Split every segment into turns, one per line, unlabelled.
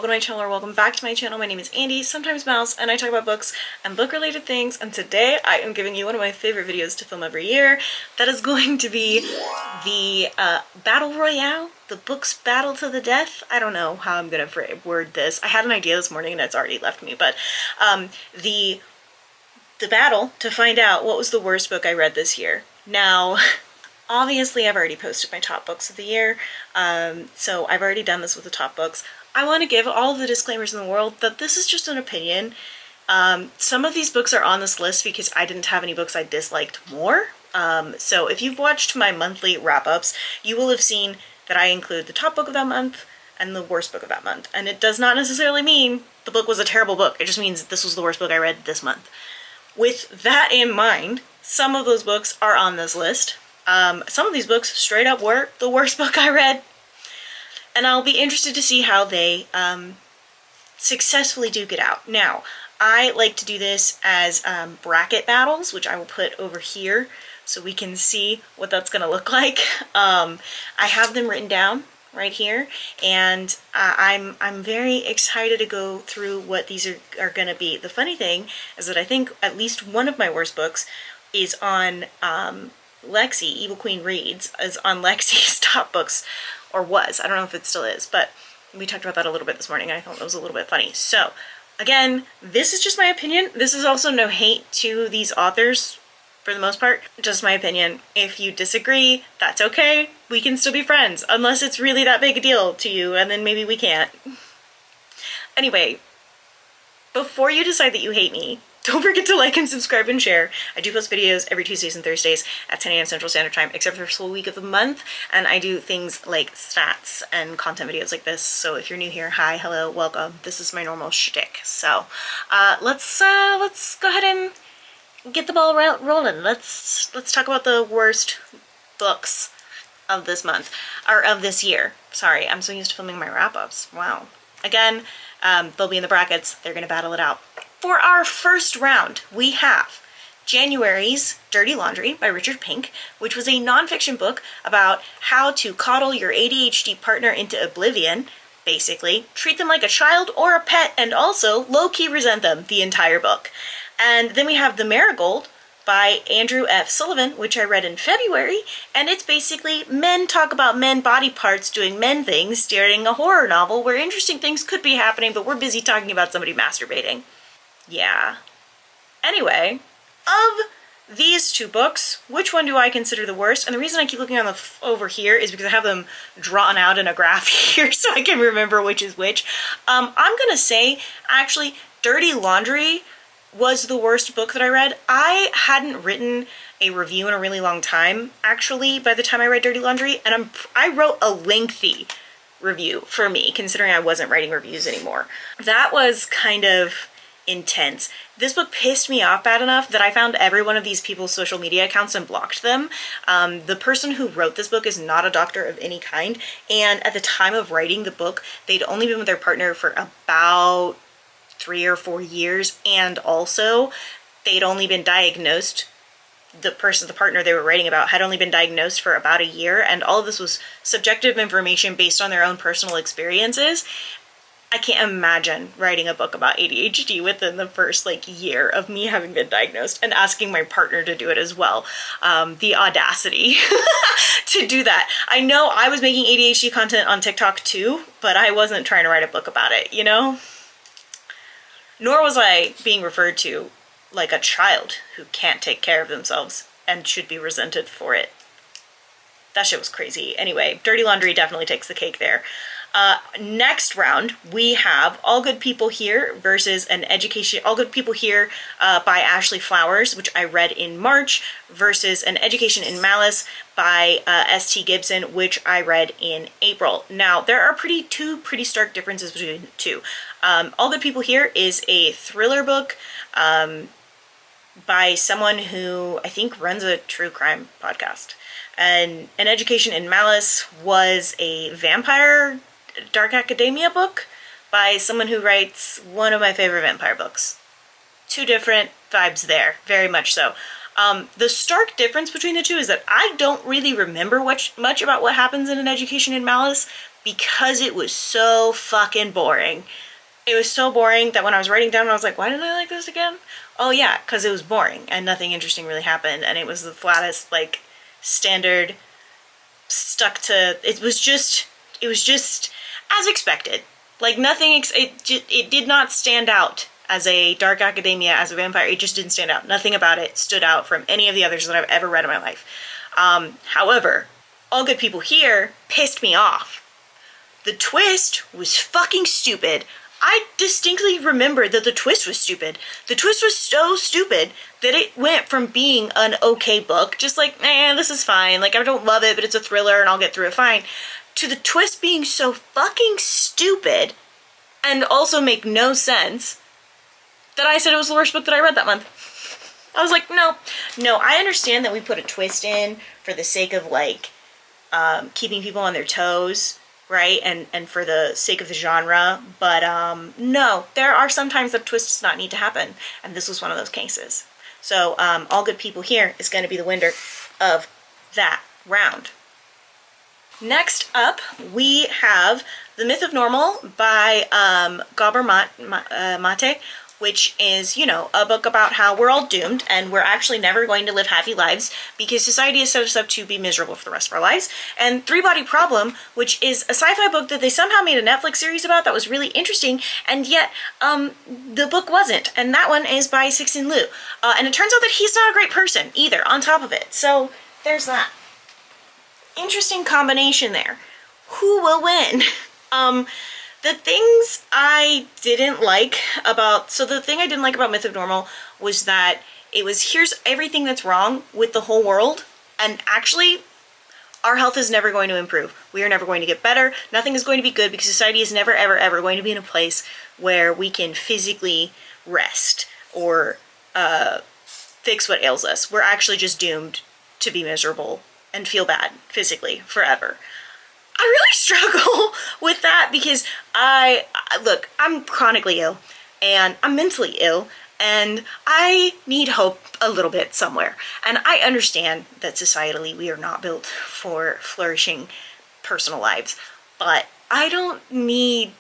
welcome to my channel, or welcome back to my channel. My name is Andy, sometimes Mouse, and I talk about books and book-related things, and today I am giving you one of my favorite videos to film every year. That is going to be the Battle Royale, the book's battle to the death. I don't know how I'm gonna word this. I had an idea this morning and it's already left me, but the battle to find out what was the worst book I read this year. Now, obviously, I've already posted my top books of the year, so I've already done this with the top books. I want to give all of the disclaimers in the world that this is just an opinion. Some of these books are on this list because I didn't have any books I disliked more. So if you've watched my monthly wrap-ups, you will have seen that I include the top book of that month and the worst book of that month. And it does not necessarily mean the book was a terrible book. It just means this was the worst book I read this month. With that in mind, some of those books are on this list. Some of these books straight up were the worst book I read, and I'll be interested to see how they successfully duke it out. Now, I like to do this as bracket battles, which I will put over here so we can see what that's going to look like. I have them written down right here, and I'm very excited to go through what these are going to be. The funny thing is that I think at least one of my worst books is on Lexi, Evil Queen Reads, is on Lexi's top books, or was. I don't know if it still is, but we talked about that a little bit this morning and I thought it was a little bit funny. So again, this is just my opinion. This is also no hate to these authors for the most part, just my opinion. If you disagree, that's okay. We can still be friends, unless it's really that big a deal to you, and then maybe we can't. Anyway, before you decide that you hate me, don't forget to like and subscribe and share. I do post videos every Tuesdays and Thursdays at 10 a.m. Central Standard Time, except for the full week of the month, and I do things like stats and content videos like this. So if you're new here, hi, hello, welcome. This is my normal shtick. So let's go ahead and get the ball rolling. Let's talk about the worst books of this month, or of this year. Sorry, I'm so used to filming my wrap-ups. Wow. Again, they'll be in the brackets. They're gonna battle it out. For our first round, we have January's Dirty Laundry by Richard Pink, which was a nonfiction book about how to coddle your ADHD partner into oblivion, basically, treat them like a child or a pet, and also low-key resent them the entire book. And then we have The Marigold by Andrew F. Sullivan, which I read in February, and it's basically men talk about men body parts doing men things during a horror novel where interesting things could be happening, but we're busy talking about somebody masturbating. Yeah. Anyway, of these two books, which one do I consider the worst? And the reason I keep looking on over here is because I have them drawn out in a graph here so I can remember which is which. I'm gonna say, actually, Dirty Laundry was the worst book that I read. I hadn't written a review in a really long time, actually, by the time I read Dirty Laundry, and I wrote a lengthy review for me, considering I wasn't writing reviews anymore. That was kind of intense. This book pissed me off bad enough that I found every one of these people's social media accounts and blocked them. The person who wrote this book is not a doctor of any kind, and at the time of writing the book, they'd only been with their partner for about 3 or 4 years, and also they'd only been diagnosed, the partner they were writing about had only been diagnosed for about a year, and all of this was subjective information based on their own personal experiences. I can't imagine writing a book about ADHD within the first year of me having been diagnosed and asking my partner to do it as well. The audacity to do that. I know I was making ADHD content on TikTok too, but I wasn't trying to write a book about it, you know? Nor was I being referred to like a child who can't take care of themselves and should be resented for it. That shit was crazy. Anyway, Dirty Laundry definitely takes the cake there. Next round, we have All Good People Here versus All Good People Here by Ashley Flowers, which I read in March, versus An Education in Malice by S.T. Gibson, which I read in April. Now, there are two pretty stark differences between the two. All Good People Here is a thriller book by someone who I think runs a true crime podcast. And An Education in Malice was a vampire dark academia book by someone who writes one of my favorite vampire books. Two different vibes there, very much so. The stark difference between the two is that I don't really remember much about what happens in An Education in Malice, because it was so fucking boring. It was so boring that when I was writing down, I was like, why didn't I like this again? Oh yeah, because it was boring and nothing interesting really happened, and it was the flattest, like, standard, stuck to, it was just as expected. Like, nothing, it did not stand out as a dark academia, as a vampire. It just didn't stand out. Nothing about it stood out from any of the others that I've ever read in my life. However, All Good People Here pissed me off. The twist was fucking stupid. I distinctly remember that the twist was stupid. The twist was so stupid that it went from being an okay book, just like, this is fine, like, I don't love it, but it's a thriller and I'll get through it fine, to the twist being so fucking stupid and also make no sense that I said it was the worst book that I read that month. I was like, no, I understand that we put a twist in for the sake of, like, keeping people on their toes, right, and for the sake of the genre, but no, there are some times that a twist does not need to happen, and this was one of those cases. So All Good People Here is going to be the winner of that round. Next up, we have The Myth of Normal by Gabor Mate, which is, you know, a book about how we're all doomed and we're actually never going to live happy lives because society has set us up to be miserable for the rest of our lives. And Three Body Problem, which is a sci-fi book that they somehow made a Netflix series about that was really interesting, and yet the book wasn't. And that one is by Cixin Liu. And it turns out that he's not a great person either, on top of it. So there's that. Interesting combination there. Who will win? The things I didn't like about, so the thing I didn't like about Myth of Normal was that it was, here's everything that's wrong with the whole world, and actually our health is never going to improve. We are never going to get better. Nothing is going to be good because society is never, ever, ever going to be in a place where we can physically rest or fix what ails us. We're actually just doomed to be miserable and feel bad physically forever. I really struggle with that because look, I'm chronically ill and I'm mentally ill and I need hope a little bit somewhere. And I understand that societally we are not built for flourishing personal lives, but I don't need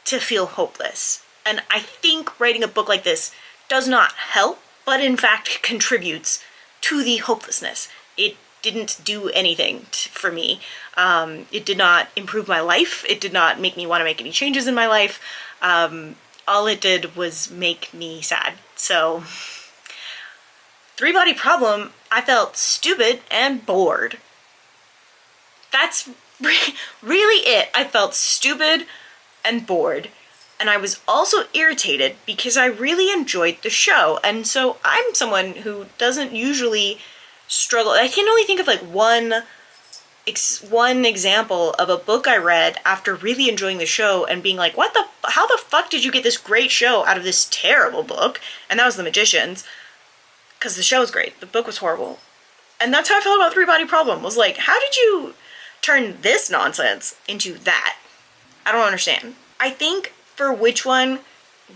to feel hopeless. And I think writing a book like this does not help, but in fact contributes to the hopelessness. It didn't do anything for me. It did not improve my life. It did not make me want to make any changes in my life. All it did was make me sad. So, Three Body Problem, I felt stupid and bored. That's really it. I felt stupid and bored. And I was also irritated because I really enjoyed the show. And so I'm someone who doesn't usually struggle. I can only think of like one example of a book I read after really enjoying the show and being like, how the fuck did you get this great show out of this terrible book? And that was The Magicians, because the show was great. The book was horrible. And that's how I felt about Three Body Problem. Was like, how did you turn this nonsense into that? I don't understand. I think for which one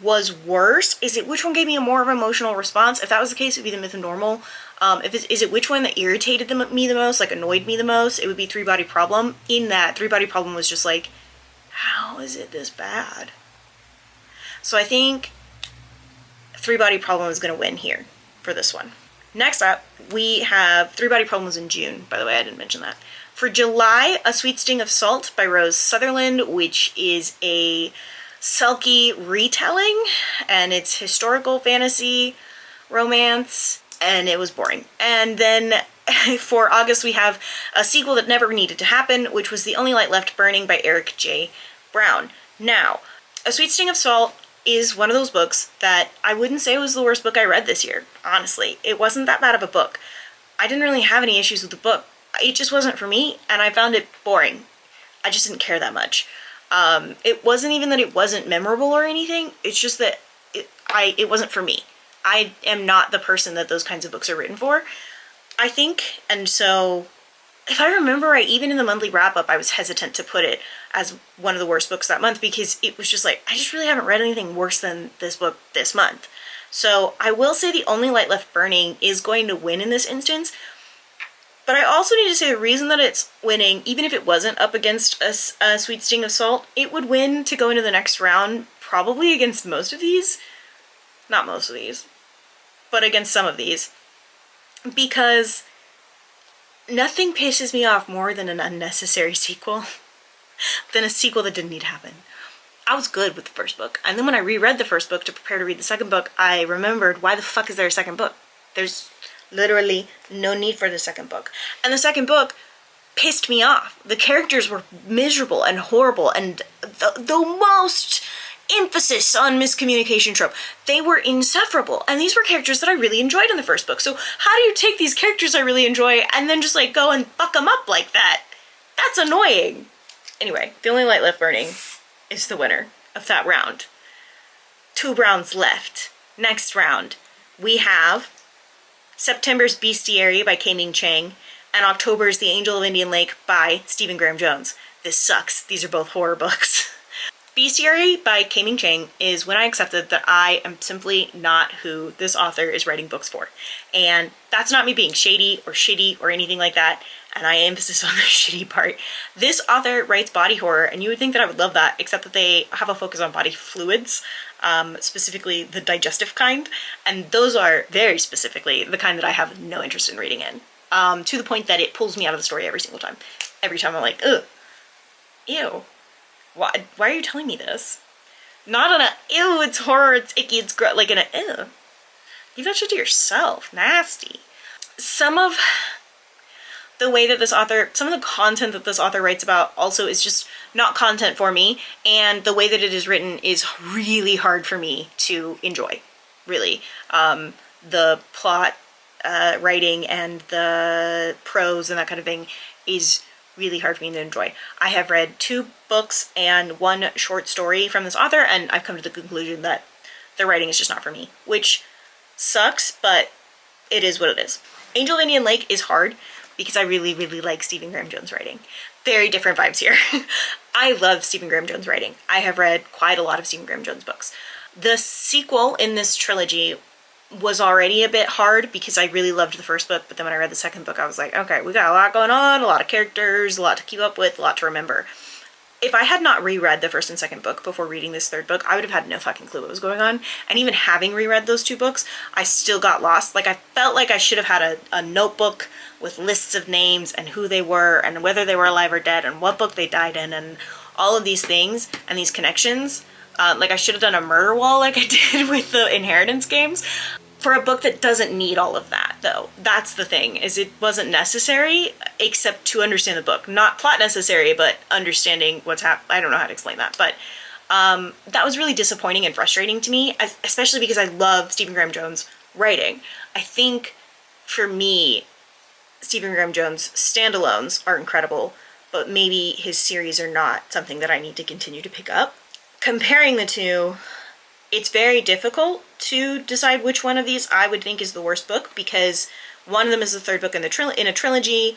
was worse, is it which one gave me a more of an emotional response? If that was the case, it would be The Myth of Normal. Is it which one that irritated me the most, like annoyed me the most? It would be Three Body Problem. In that, Three Body Problem was just like, how is it this bad? So I think Three Body Problem is going to win here for this one. Next up, we have Three Body Problem was in June, by the way, I didn't mention that. For July, A Sweet Sting of Salt by Rose Sutherland, which is a Selkie retelling, and it's historical fantasy romance, and it was boring. And then for August we have a sequel that never needed to happen, which was The Only Light Left Burning by Eric J. Brown. Now, A Sweet Sting of Salt is one of those books that I wouldn't say was the worst book I read this year, honestly. It wasn't that bad of a book. I didn't really have any issues with the book. It just wasn't for me, and I found it boring. I just didn't care that much. It wasn't even that it wasn't memorable or anything, it's just that it wasn't for me. I am not the person that those kinds of books are written for, I think, and so if I remember right, even in the monthly wrap-up, I was hesitant to put it as one of the worst books that month because it was just like, I just really haven't read anything worse than this book this month. So I will say The Only Light Left Burning is going to win in this instance, But I also need to say the reason that it's winning, even if it wasn't up against a Sweet Sting of Salt, it would win to go into the next round probably against most of these. Not most of these, but against some of these. Because nothing pisses me off more than an unnecessary sequel, than a sequel that didn't need to happen. I was good with the first book, and then when I reread the first book to prepare to read the second book, I remembered, why the fuck is there a second book? There's literally no need for the second book. And the second book pissed me off. The characters were miserable and horrible, and the most emphasis on miscommunication trope. They were insufferable, and these were characters that I really enjoyed in the first book. So how do you take these characters I really enjoy and then just like go and fuck them up like that? That's annoying. Anyway, The Only Light Left Burning is the winner of that round. 2 rounds left. Next round, we have September's Bestiary by K-Ming Chang and October's The Angel of Indian Lake by Stephen Graham Jones. This sucks. These are both horror books. Bestiary by K-Ming Chang is when I accepted that I am simply not who this author is writing books for. And that's not me being shady or shitty or anything like that. And I emphasis on the shitty part. This author writes body horror, and you would think that I would love that, except that they have a focus on body fluids, specifically the digestive kind. And those are very specifically the kind that I have no interest in reading in. To the point that it pulls me out of the story every single time. Every time I'm like, ugh, ew. Why are you telling me this? Not on a, ew, it's horror, it's icky, it's gross, like in a, ew. Leave that shit to yourself. Nasty. Some of the way that this author, some of the content that this author writes about also is just not content for me, and the way that it is written is really hard for me to enjoy, really. The plot, writing, and the prose and that kind of thing is really hard for me to enjoy. I have read 2 books and 1 short story from this author, and I've come to the conclusion that the writing is just not for me, which sucks, but it is what it is. Angel of Indian Lake is hard because I really, really like Stephen Graham Jones writing. Very different vibes here. I love Stephen Graham Jones writing. I have read quite a lot of Stephen Graham Jones books. The sequel in this trilogy was already a bit hard because I really loved the first book, but then when I read the second book, I was like, okay, we got a lot going on, a lot of characters, a lot to keep up with, a lot to remember. If I had not reread the first and second book before reading this third book, I would have had no fucking clue what was going on. And even having reread those 2 books, I still got lost. Like, I felt like I should have had a notebook with lists of names and who they were and whether they were alive or dead and what book they died in and all of these things and these connections. Like, I should have done a murder wall like I did with the Inheritance games. For a book that doesn't need all of that, though. That's the thing, is it wasn't necessary, except to understand the book. Not plot necessary, but understanding what's happening. I don't know how to explain that, but that was really disappointing and frustrating to me, especially because I love Stephen Graham Jones writing. I think, for me, Stephen Graham Jones standalones are incredible, but maybe his series are not something that I need to continue to pick up. Comparing the 2, it's very difficult to decide which one of these I would think is the worst book, because one of them is the third book in a trilogy.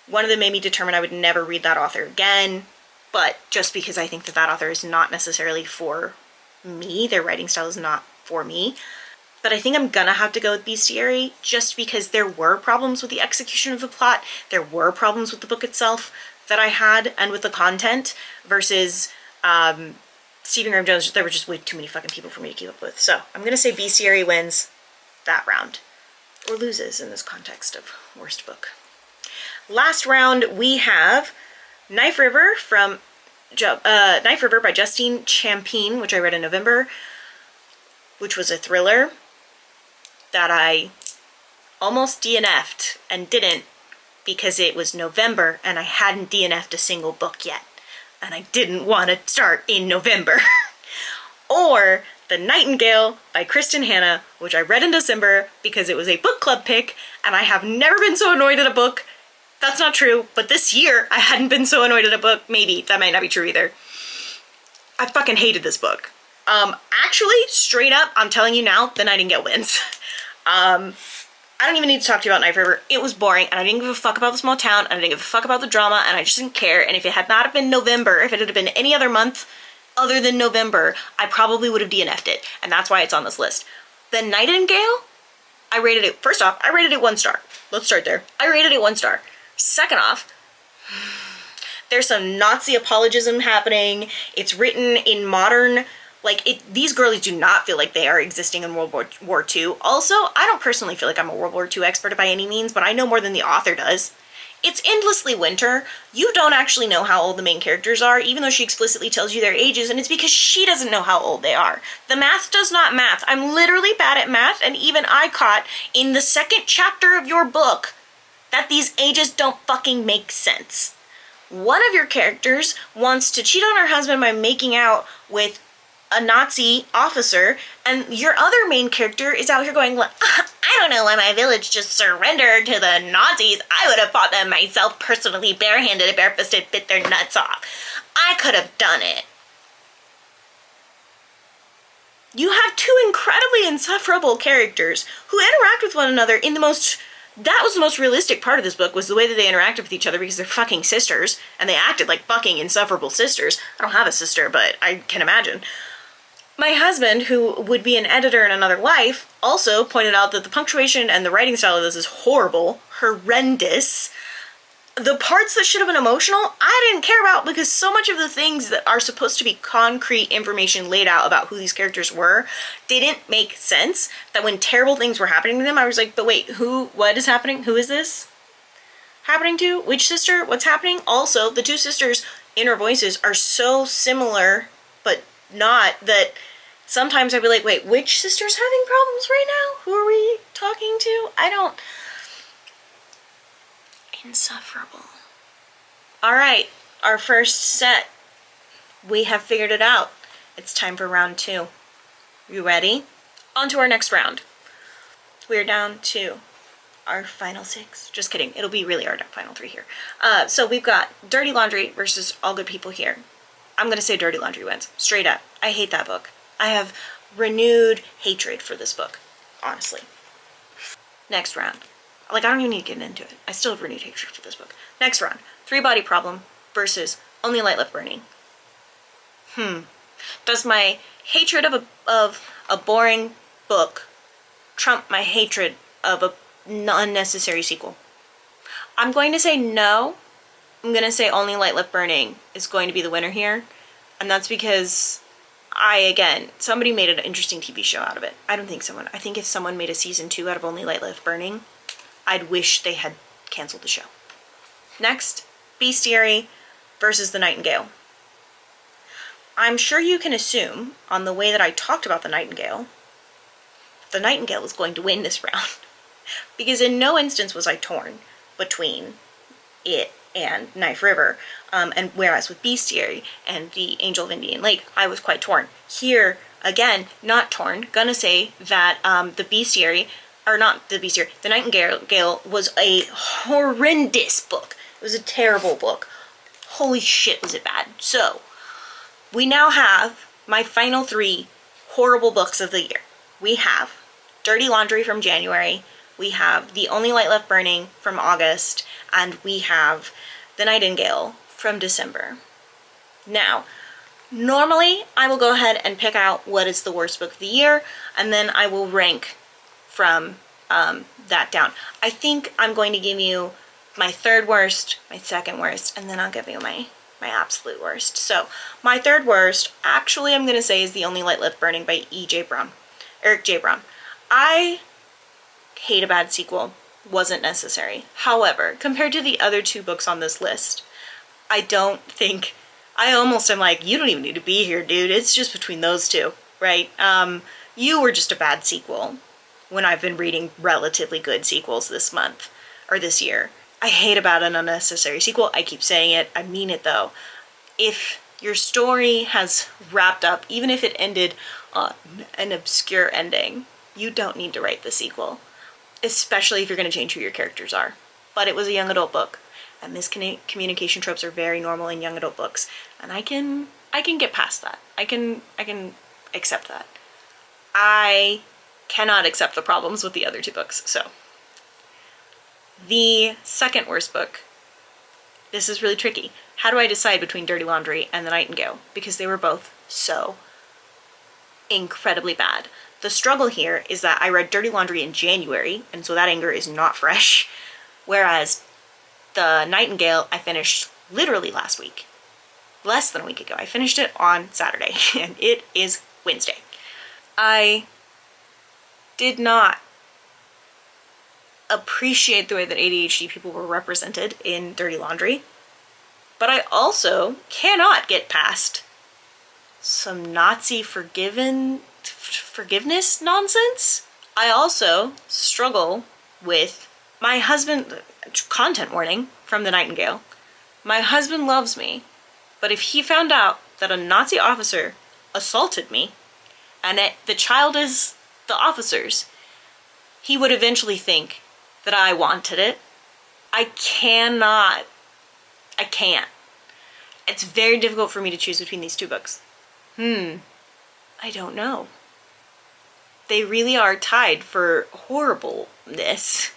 One of them made me determine I would never read that author again, but just because I think that that author is not necessarily for me, their writing style is not for me. But I think I'm gonna have to go with Bestiary just because there were problems with the execution of the plot, there were problems with the book itself that I had, and with the content, versus Stephen Graham Jones. There were just way too many fucking people for me to keep up with. So I'm gonna say Bestiary wins that round, or loses in this context of worst book. Last round we have Knife River by Justine Champagne, which I read in November, which was a thriller that I almost DNF'd and didn't because it was November and I hadn't DNF'd a single book yet. And I didn't want to start in November. Or The Nightingale by Kristen Hanna, which I read in December because it was a book club pick, and I have never been so annoyed at a book. That's not true, but this year I hadn't been so annoyed at a book. Maybe, that might not be true either. I fucking hated this book. Actually, straight up, I'm telling you now, The Nightingale wins. I don't even need to talk to you about Knife River. It was boring, and I didn't give a fuck about the small town, and I didn't give a fuck about the drama, and I just didn't care. And if it had not have been November, if it had been any other month other than November, I probably would have DNF'd it, and that's why it's on this list. The Nightingale I rated it, first off, I rated it 1 star. Let's start there. I rated it 1 star. Second off, there's some Nazi apologism happening. It's written in modern, like, these girlies do not feel like they are existing in World War II. Also, I don't personally feel like I'm a World War II expert by any means, but I know more than the author does. It's endlessly winter. You don't actually know how old the main characters are, even though she explicitly tells you their ages, and it's because she doesn't know how old they are. The math does not math. I'm literally bad at math, and even I caught in the 2nd chapter of your book that these ages don't fucking make sense. One of your characters wants to cheat on her husband by making out with a Nazi officer, and your other main character is out here going, well, I don't know why my village just surrendered to the Nazis. I would have fought them myself personally, barehanded, barefisted, bit their nuts off. I could have done it. You have 2 incredibly insufferable characters who interact with one another in the most... That was the most realistic part of this book, was the way that they interacted with each other, because they're fucking sisters, and they acted like fucking insufferable sisters. I don't have a sister, but I can imagine. My husband, who would be an editor in another life, also pointed out that the punctuation and the writing style of this is horrible, horrendous. The parts that should have been emotional, I didn't care about, because so much of the things that are supposed to be concrete information laid out about who these characters were didn't make sense, that when terrible things were happening to them, I was like, but wait, what is happening? Who is this happening to? Which sister? What's happening? Also, the 2 sisters' inner voices are so similar, but not, that sometimes I'd be like, wait, which sister's having problems right now? Who are we talking to? Insufferable. All right, our first set. We have figured it out. It's time for round 2. You ready? On to our next round. We're down to our final 6. Just kidding. It'll be really our final 3 here. So we've got Dirty Laundry versus All Good People here. I'm going to say Dirty Laundry wins. Straight up. I hate that book. I have renewed hatred for this book. Honestly. Next round. Like, I don't even need to get into it. I still have renewed hatred for this book. Next round. 3 Body Problem versus Only Light Left Burning. Does my hatred of a boring book trump my hatred of an unnecessary sequel? I'm going to say no. I'm going to say Only Light Left Burning is going to be the winner here. And that's because somebody made an interesting TV show out of it. I think if someone made a season 2 out of Only Light Left Burning, I'd wish they had canceled the show. Next, Bestiary versus The Nightingale. I'm sure you can assume, on the way that I talked about The Nightingale is going to win this round. Because in no instance was I torn between it and Knife River. And whereas with Bestiary and The Angel of Indian Lake, I was quite torn. Here, again, not torn. Gonna say that The Nightingale was a horrendous book. It was a terrible book. Holy shit, was it bad. So, we now have my final 3 horrible books of the year. We have Dirty Laundry from January, we have The Only Light Left Burning from August, and we have The Nightingale from December. Now, normally I will go ahead and pick out what is the worst book of the year, and then I will rank from that down. I think I'm going to give you my 3rd worst, my 2nd worst, and then I'll give you my absolute worst. So, my 3rd worst, actually I'm going to say, is The Only Light Left Burning by Eric J. Brown. I hate a bad sequel. Wasn't necessary. However, compared to the other 2 books on this list, I almost am like, you don't even need to be here, dude. It's just between those 2, right? You were just a bad sequel when I've been reading relatively good sequels this month, or this year. I hate about an unnecessary sequel. I keep saying it. I mean it, though. If your story has wrapped up, even if it ended on an obscure ending, you don't need to write the sequel. Especially if you're going to change who your characters are. But it was a young adult book. And miscommunication tropes are very normal in young adult books. And I can get past that. I can accept that. I cannot accept the problems with the other 2 books, so. The 2nd worst book. This is really tricky. How do I decide between Dirty Laundry and The Nightingale? Because they were both so incredibly bad. The struggle here is that I read Dirty Laundry in January, and so that anger is not fresh, whereas The Nightingale I finished literally last week. Less than a week ago. I finished it on Saturday, and it is Wednesday. I did not appreciate the way that ADHD people were represented in Dirty Laundry, but I also cannot get past some Nazi forgiveness nonsense. I also struggle with my husband, content warning from The Nightingale. My husband loves me, but if he found out that a Nazi officer assaulted me, and the child is the officer's, he would eventually think that I wanted it. I can't. It's very difficult for me to choose between these two books. I don't know. They really are tied for horribleness.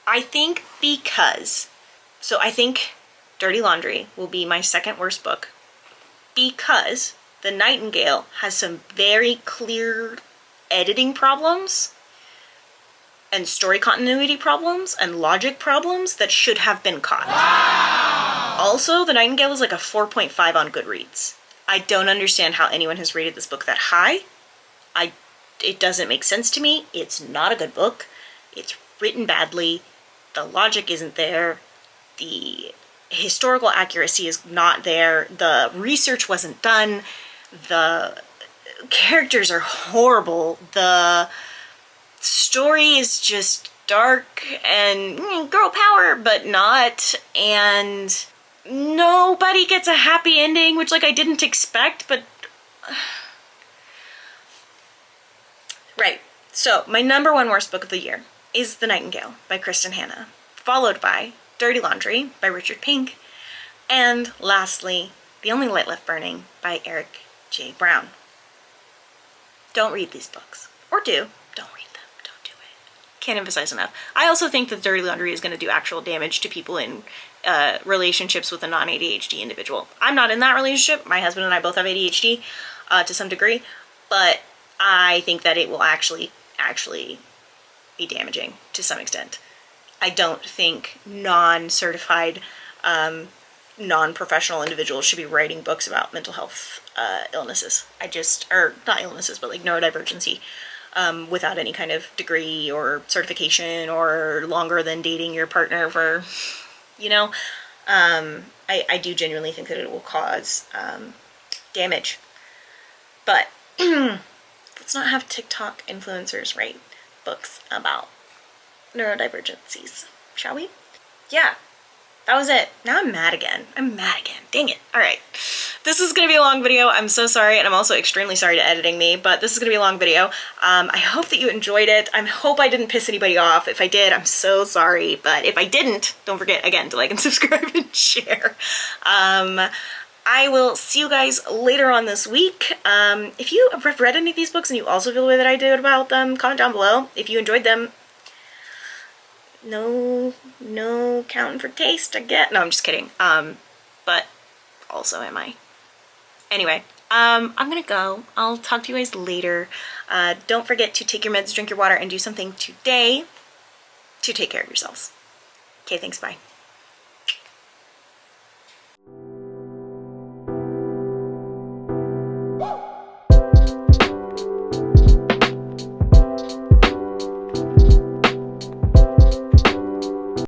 I think I think Dirty Laundry will be my second worst book because The Nightingale has some very clear editing problems and story continuity problems and logic problems that should have been caught. Wow. Also, The Nightingale is like a 4.5 on Goodreads. I don't understand how anyone has rated this book that high. It doesn't make sense to me. It's not a good book. It's written badly. The logic isn't there. The historical accuracy is not there. The research wasn't done. The characters are horrible. The story is just dark and girl power, but not. And nobody gets a happy ending, which like I didn't expect, but right. So my number one worst book of the year is The Nightingale by Kristen Hanna, followed by Dirty Laundry by Richard Pink, and lastly, The Only Light Left Burning by Eric J. Brown. Don't read these books. Or do. Don't read them. Don't do it. Can't emphasize enough. I also think that Dirty Laundry is going to do actual damage to people in relationships with a non-ADHD individual. I'm not in that relationship. My husband and I both have ADHD to some degree, but I think that it will actually be damaging to some extent. I don't think non-certified, non-professional individuals should be writing books about mental health illnesses. Or not illnesses, but like neurodivergency, without any kind of degree or certification or longer than dating your partner for, I do genuinely think that it will cause damage. But let's not have TikTok influencers write books about neurodivergencies, shall we? Yeah, that was it. Now I'm mad again. Dang it. All right. This is going to be a long video. I'm so sorry, and I'm also extremely sorry to editing me, but this is going to be a long video. I hope that you enjoyed it. I hope I didn't piss anybody off. If I did, I'm so sorry, but if I didn't, don't forget, again, to like and subscribe and share. I will see you guys later on this week. If you have read any of these books and you also feel the way that I did about them, comment down below. If you enjoyed them, no counting for taste, I get. No, I'm just kidding. But also am I. Anyway, I'm gonna go. I'll talk to you guys later. Don't forget to take your meds, drink your water, and do something today to take care of yourselves. Okay, thanks, bye.